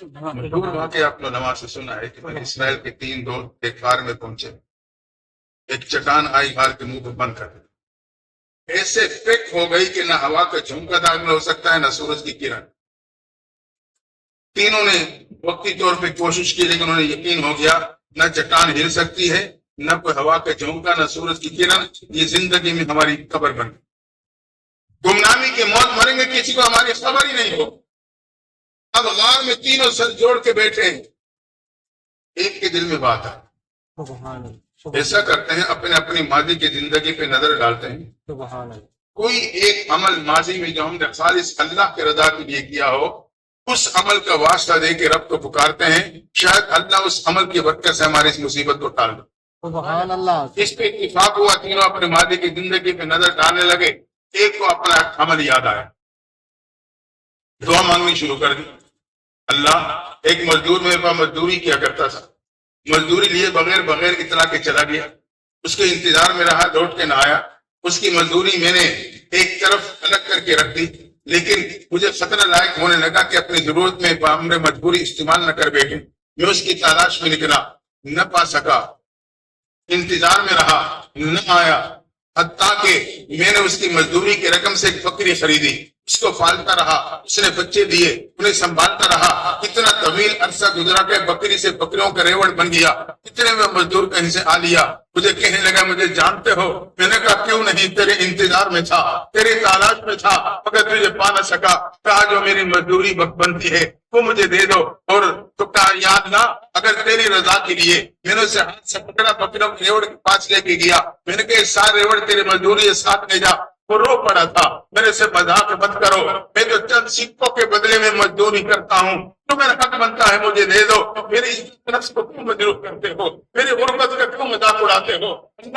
مشہور واقعہ آپ نے نماز سے سنا ہے کہ بنی اسرائیل کے 3 دوست ایک غار میں پہنچے، ایک چٹان آئی غار کے منہ کو بند کر دی، ایسے فک ہو گئی کہ نہ ہوا کا جھونکا داخل ہو سکتا ہے نہ سورج کی کرن۔ تینوں نے وقتی طور پہ کوشش کی لیکن انہیں یقین ہو گیا نہ چٹان ہل سکتی ہے، نہ کوئی ہوا کا جھونکا، نہ سورج کی کرن، یہ زندگی میں ہماری قبر بن گئی، گمنامی کی موت مریں گے، کسی کو ہماری خبر ہی نہیں ہو۔ اب غار میں تینوں سر جوڑ کے بیٹھے ہیں، ایک کے دل میں بات ہے، ایسا کرتے ہیں اپنے اپنی ماضی کی زندگی پہ نظر ڈالتے ہیں، کوئی ایک عمل ماضی میں جو ہم نے خالص اللہ کے رضا کے لیے کیا ہو، اس عمل کا واسطہ دے کے رب کو پکارتے ہیں، شاید اللہ اس عمل کی برکت سے ہماری اس مصیبت کو ٹال دے۔ سبحان اللہ۔ اس پہ اتفاق ہوا، تینوں اپنے ماضی کی زندگی پہ نظر ڈالنے لگے، ایک کو اپنا عمل یاد آیا، دعا مانگنی شروع کر دی۔ اللہ، ایک مزدور میرے پاس مزدوری کیا کرتا تھا، مزدوری لیے بغیر اطلاع کے چلا گیا، اس کے انتظار میں رہا، لوٹ کے نہ آیا، اس کی مزدوری میں نے ایک طرف الگ کر کے رکھ دی، لیکن مجھے خطرہ لائق ہونے لگا کہ اپنی ضرورت میں بامر مجبوری استعمال نہ کر بیٹھے، میں اس کی تلاش میں نکلا، نہ پا سکا، انتظار میں رہا، نہ آیا، حتیٰ کہ میں نے اس کی مزدوری کی رقم سے ایک بکری خریدی، اس کو پالتا رہا، اس نے بچے دیے، انہیں سنبھالتا رہا، اتنا طویل عرصہ گزرا کہ بکری سے بکریوں کا ریوڑ بن گیا، اتنے میں مزدور کہیں سے آ لیا، مجھے کہنے لگا مجھے جانتے ہو؟ میں نے کہا کیوں نہیں، تیرے انتظار میں تھا، تیری تلاش میں تھا، مگر تجھے پا نہ سکا، کہا جو میری مزدوری بنتی ہے وہ مجھے دے دو، اور تو کہا یاد نہ، اگر تیری رضا کے لیے میں نے اسے ہاتھ سے پکڑا، بکریوں کے ریوڑ کے پاس لے کے گیا، میں نے کہا سارے ریوڑ تیری مزدوری کے ساتھ لے جا، وہ رو پڑا تھا، میرے سے مذاق مت کرو، میں جو چند سکوں کے بدلے میں مزدوری کرتا ہوں، تو میرا حق بنتا ہے مجھے دے دو، میری نفس کو کیوں مجروح کرتے ہو، میری غربت کا کیوں مذاق اڑاتے ہو،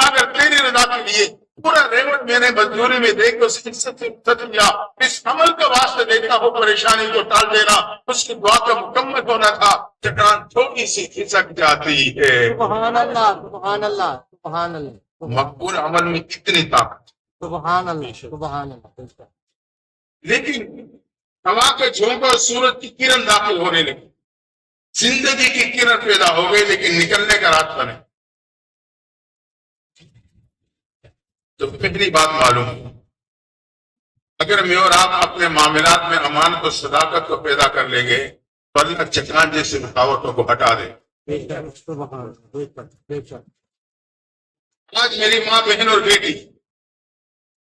اگر تیری رضا کے لیے پورا ریوڑ میں نے مزدوری میں دے کے اس عزت سے سچ لیا، اس عمل کا واسطہ دیتا ہو، پریشانی کو ٹال دینا، اس کی دعا کا مکمل ہونا تھا، چٹان تھوڑی سی کھسک جاتی ہے۔ سبحان اللہ، سبحان اللہ، سبحان اللہ، مقبول عمل میں کتنی طاقت، سبحان اللہ، سبحان اللہ۔ لیکن ہوا کا جھونکا اور سورج کی کرن داخل ہونے لگی، زندگی کی کرن پیدا ہو گئی، لیکن نکلنے کا راستہ نہیں۔ تو پہلی بات معلوم ہے، اگر میں اور آپ اپنے معاملات میں امانت و صداقت کو پیدا کر لیں گے تو اللہ چٹان جیسی رکاوٹوں کو ہٹا دے۔ آج میری ماں، بہن اور بیٹی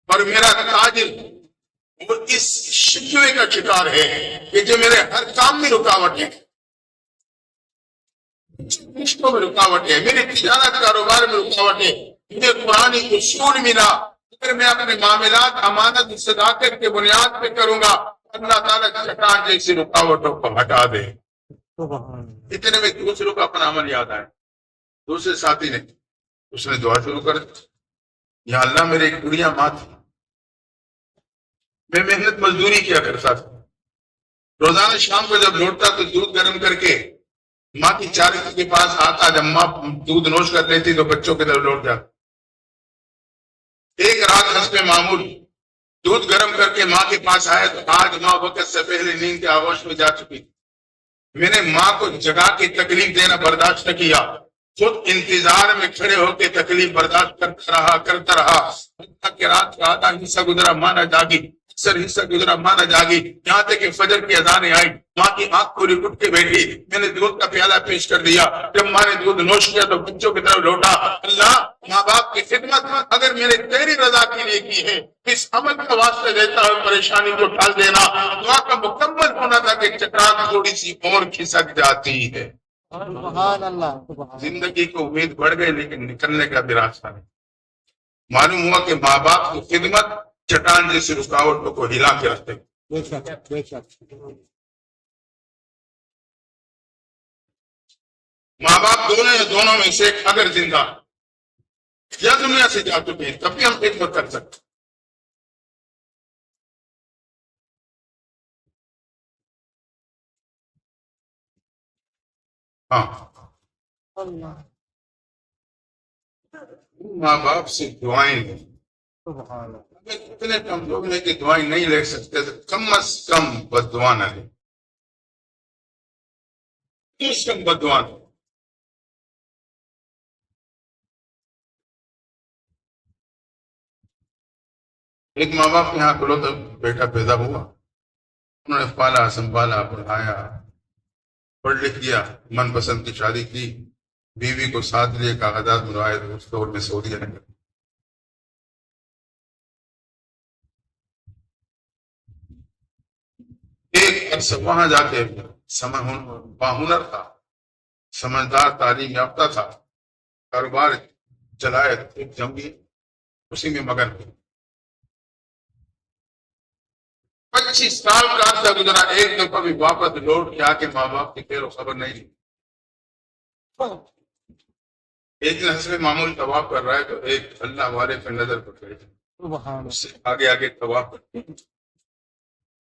اور میرا تاجر وہ اس شکوے کا شکار ہے کہ جو میرے ہر کام میں رکاوٹ ہے، رشتوں میں رکاوٹ ہے، میری تجارت کاروبار میں رکاوٹ ہے، مجھے قرآن اصول ملا، اگر میں اپنے معاملات امانت صداقت کے بنیاد پہ کروں گا، اللہ تعالیٰ چٹان جیسی رکاوٹوں کو ہٹا دے۔ اتنے میں دوسروں کا اپنا عمل یاد آئے، دوسرے ساتھی نے، اس نے دعا شروع کر دی، یا اللہ میرے ایک بڑھیا ماں تھی، میں محنت مزدوری کیا کرتا تھا، روزانہ شام کو جب لوٹتا تو دودھ گرم کر کے ماں کی چارکی کے پاس آتا، جب ماں دودھ نوش کر لیتی تو بچوں کی طرف لوٹ جاتا۔ ایک رات حسب معمول دودھ گرم کر کے ماں کے پاس آیا تو آج ماں وقت سے پہلے نیند کے آغوش میں جا چکی تھی۔ میں نے ماں کو جگا کے تکلیف دینا برداشت نہ کیا، خود انتظار میں کھڑے ہو کے تکلیف برداشت کرتا رہا حتیٰ کہ رات کا آدھا حصہ گزرا، ماں نہ جاگی، اکثر حصہ گزرا، ماں نہ جاگی، یہاں تک کہ فجر کی اذانیں آئی، ماں کی آنکھ پوری اٹھ کے بیٹھی، میں نے دودھ کا پیالہ پیش کر دیا، جب ماں نے دودھ نوش کیا تو بچوں کی طرف لوٹا، اللہ ماں باپ کی خدمت اگر میں نے تیری رضا کے لیے کی ہے، اس عمل کا واسطہ دیتا ہوں، پریشانی کو ٹال دینا، دعا کا مکمل ہونا تھا کہ چٹان تھوڑی سی اور کھسک جاتی ہے۔ سبحان اللہ۔ زندگی کو امید بڑھ گئی لیکن نکلنے کا بھی راستہ نہیں۔ معلوم ہوا کہ ماں باپ کی خدمت چٹان جیسی رکاوٹوں کو ہلا کے رکھتے۔ بے شک، بے شک۔ ماں باپ دونوں میں سے ایک اگر زندہ یا دنیا سے جا چکے ہیں تب بھی ہم خدمت کر سکتے۔ ہاں، ماں باپ سے دعائیں لیں، اگر اتنے کمزور ہیں کہ دعائیں نہیں لے سکتے تو کم از کم بد دعا نہ لیں۔ اس کا بدوان. ایک ماں باپ کے یہاں اکلوتا بیٹا پیدا ہوا. انہوں نے پالا سنبھالا پڑھایا پڑھ لکھ دیا, من پسند کی شادی کی, بیوی کو ساتھ لیے, کاغذات بنوائے, اس دور میں سعودی رہنے لگے. ایک عرصہ وہاں جا کے باہنر تھا, سمجھدار, تعلیم یافتہ تھا, کاروبار چلائے, ایک جنگی اسی میں مگن ہوئی. 25 سال کا عرصہ گزرا, ایک دفعہ بھی واپس لوٹ کے آ کے ماں باپ کی خیر و خبر نہیں لی. ایک دن حسب معمول طواف کر رہا ہے تو ایک اللہ والے پہ نظر پڑ گئی, اس سے آگے آگے طواف کرتے.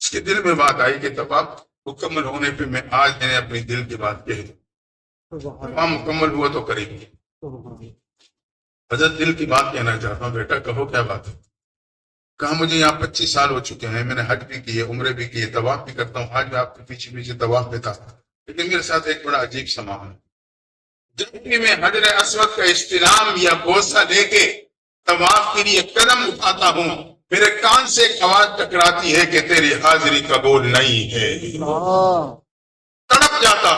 اس کے دل میں بات آئی کہ طواف مکمل ہونے پہ میں آج انہیں اپنی دل کی بات کہہ دوں. طواف مکمل ہوا تو کریں گے. حضرت دل کی بات کہنا چاہتا ہوں. بیٹا کہو کیا بات ہے؟ کہا مجھے یہاں 25 سال ہو چکے ہیں, میں نے حج بھی کیے, عمرے بھی کیے, طواف بھی کرتا ہوں, آج میں آپ کے پیچھے پیچھے طواف میں تھا, لیکن میرے ساتھ ایک بڑا عجیب سا معاملہ ہے. جب بھی میں حجر اسود کا استلام یا بوسہ لے کے طواف کے لیے قدم اٹھاتا ہوں, میرے کان سے ایک آواز ٹکراتی ہے کہ تیری حاضری قبول نہیں ہے. تڑپ جاتا,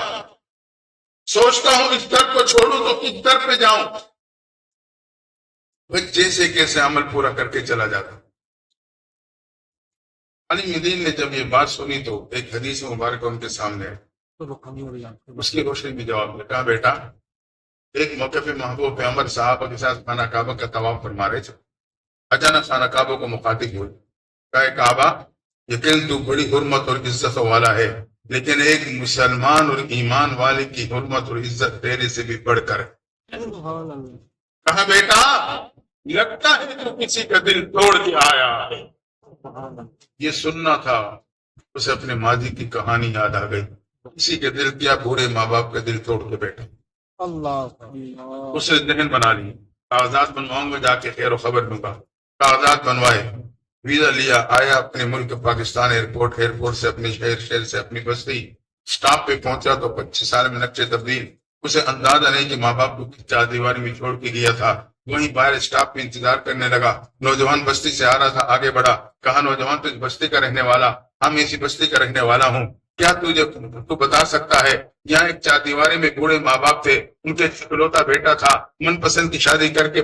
سوچتا ہوں اس در کو چھوڑوں تو کس در پہ جاؤں. بس جیسے کیسے عمل پورا کر کے چلا جاتا. علی مدین نے جب یہ بات سنی تو ایک حدیث مبارکہ ان کے سامنے ہے, اس کی روشنی میں جواب دیا. کہا بیٹا, ایک موقع پہ محبوب پیغمبر صحابہ کے ساتھ خانہ کعبہ کا طواف فرما رہے تھے. اچانک خانہ کعبہ کو مخاطب ہوئے. کہا کعبہ, یقین تو بڑی حرمت اور عزت والا ہے, لیکن ایک مسلمان اور ایمان والے کی حرمت اور عزت تیرے سے بھی بڑھ کر ہے. کہا بیٹا, لگتا ہے تو کسی کا دل توڑ کے آیا ہے. یہ سننا تھا, اسے اپنے ماضی کی کہانی یاد آ گئی. کسی کے دل کیا, بوڑھے ماں باپ کا دل توڑ کے بیٹھا. اسے ذہن بنا لی, کاغذات بنواؤں گا, جا کے خیر و خبر دوں گا. کاغذات بنوائے, ویزا لیا, آیا اپنے ملک پاکستان ایئرپورٹ سے اپنے شہر سے اپنی بستی سٹاپ پہ پہنچا تو 25 سال میں نقشے تبدیل. اسے اندازہ نہیں کہ ماں باپ کو چار دیواری میں چھوڑ کے گیا تھا. وہیں باہر سٹاپ پہ انتظار کرنے لگا. نوجوان بستی سے آ رہا تھا, آگے بڑھا. کہا نوجوان تو اس بستی کا رہنے والا, ہم اسی بستی کا رہنے والا ہوں, کیا تو بتا سکتا ہے یہاں ایک چار دیواری میں بوڑھے ماں باپ تھے, ان کے اکلوتا بیٹا تھا, من پسند کی شادی کر کے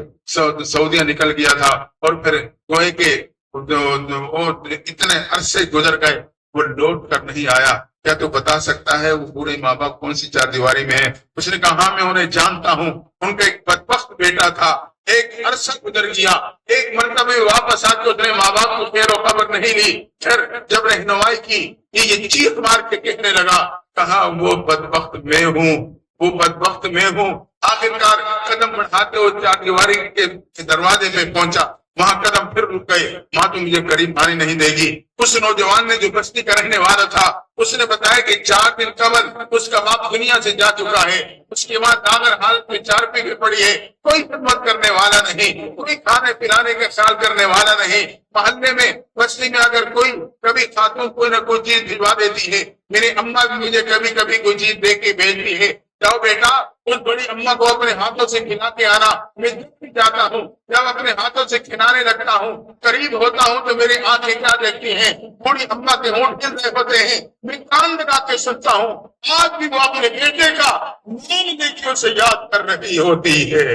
سعودیہ نکل گیا تھا, اور پھر گوئے کے اتنے عرصے گزر گئے, وہ لوٹ کر نہیں آیا. کیا تو بتا سکتا ہے وہ بوڑھے ماں باپ کون سی چار دیواری میں ہے؟ اس نے کہا ہاں میں انہیں جانتا ہوں, ان کا ایک بدبخت بیٹا تھا, ایک عرصہ گزر گیا, ایک مرتبہ واپس آ کے اس نے ماں باپ کو خیر و خبر نہیں لی. پھر جب رہنمائی کی یہ چیخ مار کے کہنے لگا, کہا وہ بدبخت میں ہوں, وہ بدبخت میں ہوں. آخرکار قدم بڑھاتے ہوئے چار دیواری کے دروازے پہ پہنچا, وہاں قدم پھر رک گئے. ماں تو مجھے قریب آنے نہیں دے گی. اس نوجوان نے جو بستی کا رہنے والا تھا, اس نے بتایا کہ 4 دن قبل اس کا باپ دنیا سے جا چکا ہے. اس کے بعد داغر حالت میں چارپی بھی پڑی ہے, کوئی خدمت کرنے والا نہیں, کوئی کھانے پلانے کا خیال کرنے والا نہیں. محلے میں بستی میں اگر کوئی کبھی خاتون کوئی نہ کوئی چیز بھجوا دیتی ہے, میری اماں بھی مجھے کبھی کبھی کوئی چیز دے کے بھیجتی ہے. جاؤ بیٹا اس بڑی اماں کو اپنے ہاتھوں سے کھلا کے آنا. میں جب بھی جاتا ہوں, جب اپنے ہاتھوں سے کھلانے لگتا ہوں, قریب ہوتا ہوں تو میری آنکھیں کیا دیکھتی ہیں, بڑی اماں کے ہونٹ ہل رہے ہوتے ہیں. میں کان لگا کے سنتا ہوں, آج بھی وہ اپنے بیٹے کا نام نیکیوں سے یاد کر رہی ہوتی ہے.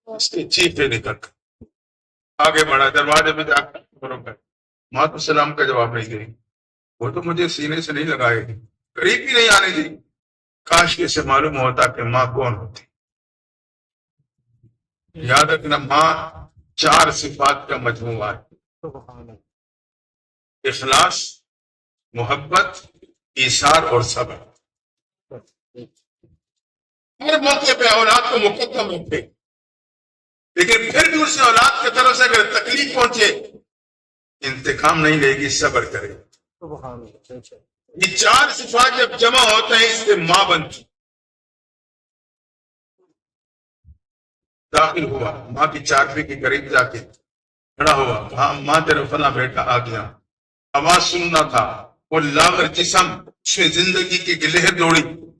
اس کی چیخیں نکل آگے بڑھا, دروازے میں جا کر ماں تو سلام کا جواب نہیں دے. وہ تو مجھے سینے سے نہیں لگائے, قریب بھی نہیں آنے دی. کاش کے سے معلوم ہوتا کہ ماں کون ہوتی. یاد رکھنا, ماں 4 صفات کا مجموعہ ہے: اخلاص, محبت, ایثار اور صبر. ہر موقع پہ اولاد کو مقدم رکھے, لیکن پھر بھی اس اولاد کی طرف سے اگر تکلیف پہنچے, انتقام نہیں لے گی, صبر کرے. یہ 4 صفات جب جمع ہوتے ہیں اس سے ماں بنتی. داخل ہوا, ماں کی چارپی کے قریب جا کے کھڑا ہوا, ہاں ماں تیرا فلاں بیٹا آ گیا. آواز سننا تھا, وہ لاغر جسم اس میں زندگی کی لہر دوڑی.